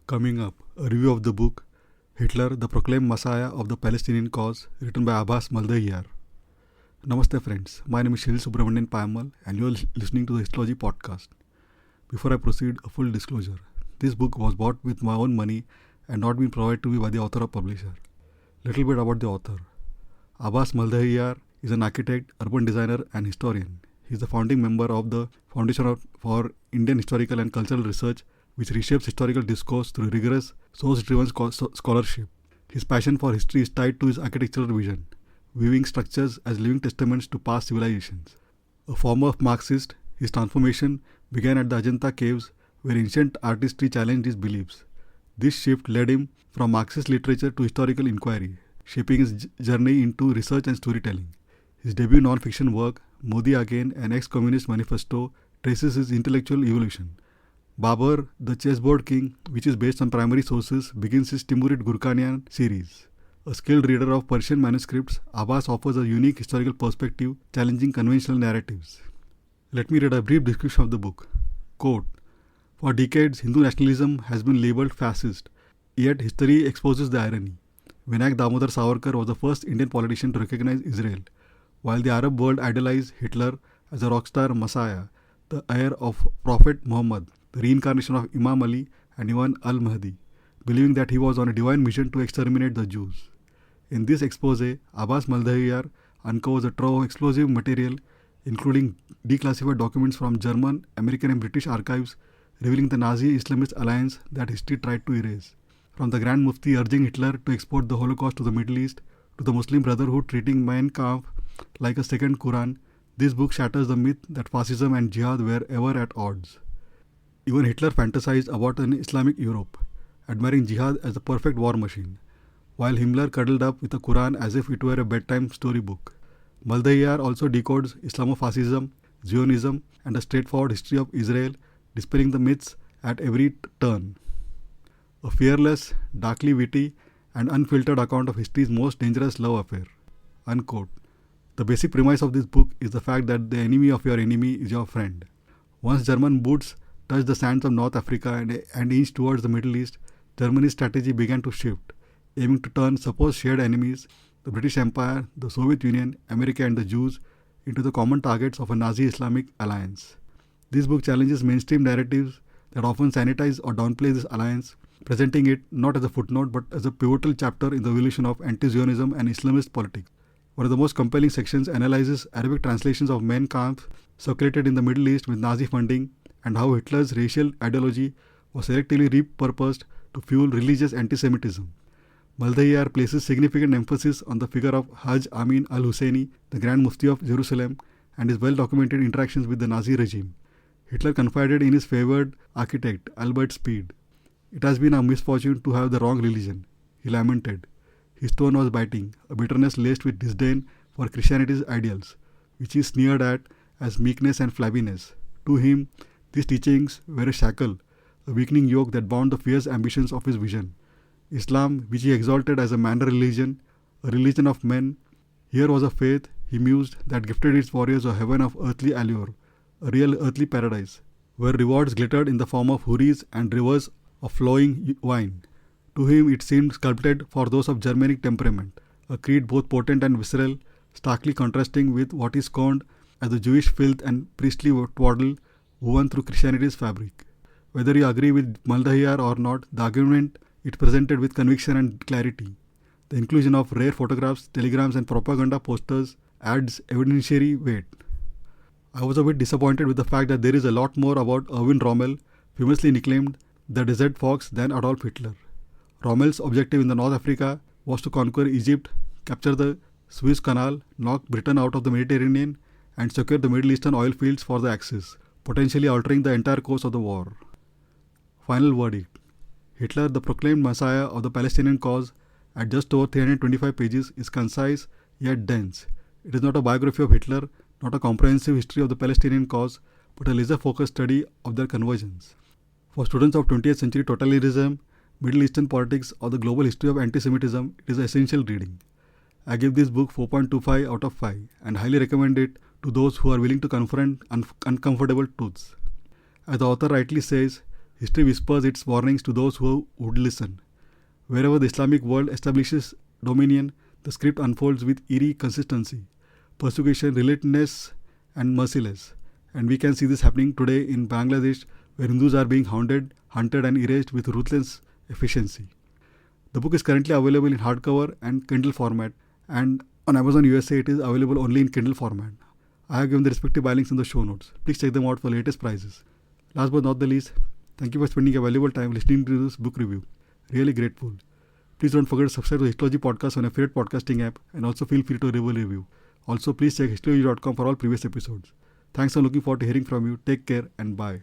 Coming up, a review of the book Hitler, the Proclaimed Messiah of the Palestinian Cause, written by Aabhas Maldahiyar. Namaste friends, my name is Shil Subramanian Payamal and you are listening to the Histology podcast. Before I proceed, a full disclosure. This book was bought with my own money and not been provided to me by the author or publisher. Little bit about the author. Aabhas Maldahiyar is an architect, urban designer and historian. He is the founding member of the Foundation for Indian Historical and Cultural Research, which reshapes historical discourse through rigorous, source-driven scholarship. His passion for history is tied to his architectural vision, viewing structures as living testaments to past civilizations. A former Marxist, his transformation began at the Ajanta caves, where ancient artistry challenged his beliefs. This shift led him from Marxist literature to historical inquiry, shaping his journey into research and storytelling. His debut non-fiction work, Modi Again, an ex-communist manifesto, traces his intellectual evolution. Babur, the chessboard king, which is based on primary sources, begins his Timurid Gurkhanian series. A skilled reader of Persian manuscripts, Aabhas offers a unique historical perspective, challenging conventional narratives. Let me read a brief description of the book. Quote, "For decades, Hindu nationalism has been labelled fascist, yet history exposes the irony. Vinayak Damodar Savarkar was the first Indian politician to recognize Israel, while the Arab world idolized Hitler as a rockstar messiah, the heir of Prophet Muhammad, the reincarnation of Imam Ali and Imam al-Mahdi, believing that he was on a divine mission to exterminate the Jews. In this exposé, Aabhas Maldahiyar uncovers a trove of explosive material, including declassified documents from German, American and British archives, revealing the Nazi-Islamist alliance that history tried to erase. From the Grand Mufti urging Hitler to export the Holocaust to the Middle East, to the Muslim Brotherhood treating Mein Kampf like a second Quran, this book shatters the myth that fascism and jihad were ever at odds. Even Hitler fantasized about an Islamic Europe, admiring jihad as the perfect war machine, while Himmler cuddled up with the Quran as if it were a bedtime storybook. Maldahiyar also decodes Islamofascism, Zionism, and the straightforward history of Israel, dispelling the myths at every turn. A fearless, darkly witty, and unfiltered account of history's most dangerous love affair." Unquote. The basic premise of this book is the fact that the enemy of your enemy is your friend. Once German boots touched the sands of North Africa and inched towards the Middle East, Germany's strategy began to shift, aiming to turn supposed shared enemies, the British Empire, the Soviet Union, America and the Jews, into the common targets of a Nazi-Islamic alliance. This book challenges mainstream narratives that often sanitize or downplay this alliance, presenting it not as a footnote but as a pivotal chapter in the evolution of anti-Zionism and Islamist politics. One of the most compelling sections analyzes Arabic translations of Mein Kampf circulated in the Middle East with Nazi funding and how Hitler's racial ideology was selectively repurposed to fuel religious anti-Semitism. Maldahiyar places significant emphasis on the figure of Haj Amin al-Husseini, the Grand Mufti of Jerusalem, and his well-documented interactions with the Nazi regime. Hitler confided in his favoured architect, Albert Speer. "It has been our misfortune to have the wrong religion," he lamented. His tone was biting, a bitterness laced with disdain for Christianity's ideals, which he sneered at as meekness and flabbiness. To him, these teachings were a shackle, a weakening yoke that bound the fierce ambitions of his vision. Islam, which he exalted as a man religion, a religion of men, here was a faith, he mused, that gifted its warriors a heaven of earthly allure, a real earthly paradise, where rewards glittered in the form of houris and rivers of flowing wine. To him it seemed sculpted for those of Germanic temperament, a creed both potent and visceral, starkly contrasting with what is scorned as the Jewish filth and priestly twaddle woven through Christianity's fabric. Whether you agree with Maldahiyar or not, the argument it presented with conviction and clarity. The inclusion of rare photographs, telegrams and propaganda posters adds evidentiary weight. I was a bit disappointed with the fact that there is a lot more about Erwin Rommel, famously nicknamed the Desert Fox, than Adolf Hitler. Rommel's objective in the North Africa was to conquer Egypt, capture the Suez Canal, knock Britain out of the Mediterranean, and secure the Middle Eastern oil fields for the Axis, potentially altering the entire course of the war. Final verdict. Hitler, the Proclaimed Messiah of the Palestinian Cause, at just over 325 pages, is concise yet dense. It is not a biography of Hitler, not a comprehensive history of the Palestinian cause, but a laser-focused study of their convergence. For students of 20th century totalitarianism, Middle Eastern politics, or the global history of anti-Semitism, it is essential reading. I give this book 4.25 out of 5 and highly recommend it to those who are willing to confront uncomfortable truths. As the author rightly says, History whispers its warnings to those who would listen. Wherever the Islamic world establishes dominion, the script unfolds with eerie consistency, persecution, relentless, and merciless. And we can see this happening today in Bangladesh, where Hindus are being hounded, hunted, and erased with ruthless efficiency. The book is currently available in hardcover and Kindle format, and on Amazon USA it is available only in Kindle format. I have given the respective buy links in the show notes. Please check them out for latest prices. Last but not the least, thank you for spending a valuable time listening to this book review. Really grateful. Please don't forget to subscribe to the Histology podcast on your favorite podcasting app, and also feel free to leave a review. Also, please check histology.com for all previous episodes. Thanks, and looking forward to hearing from you. Take care and bye.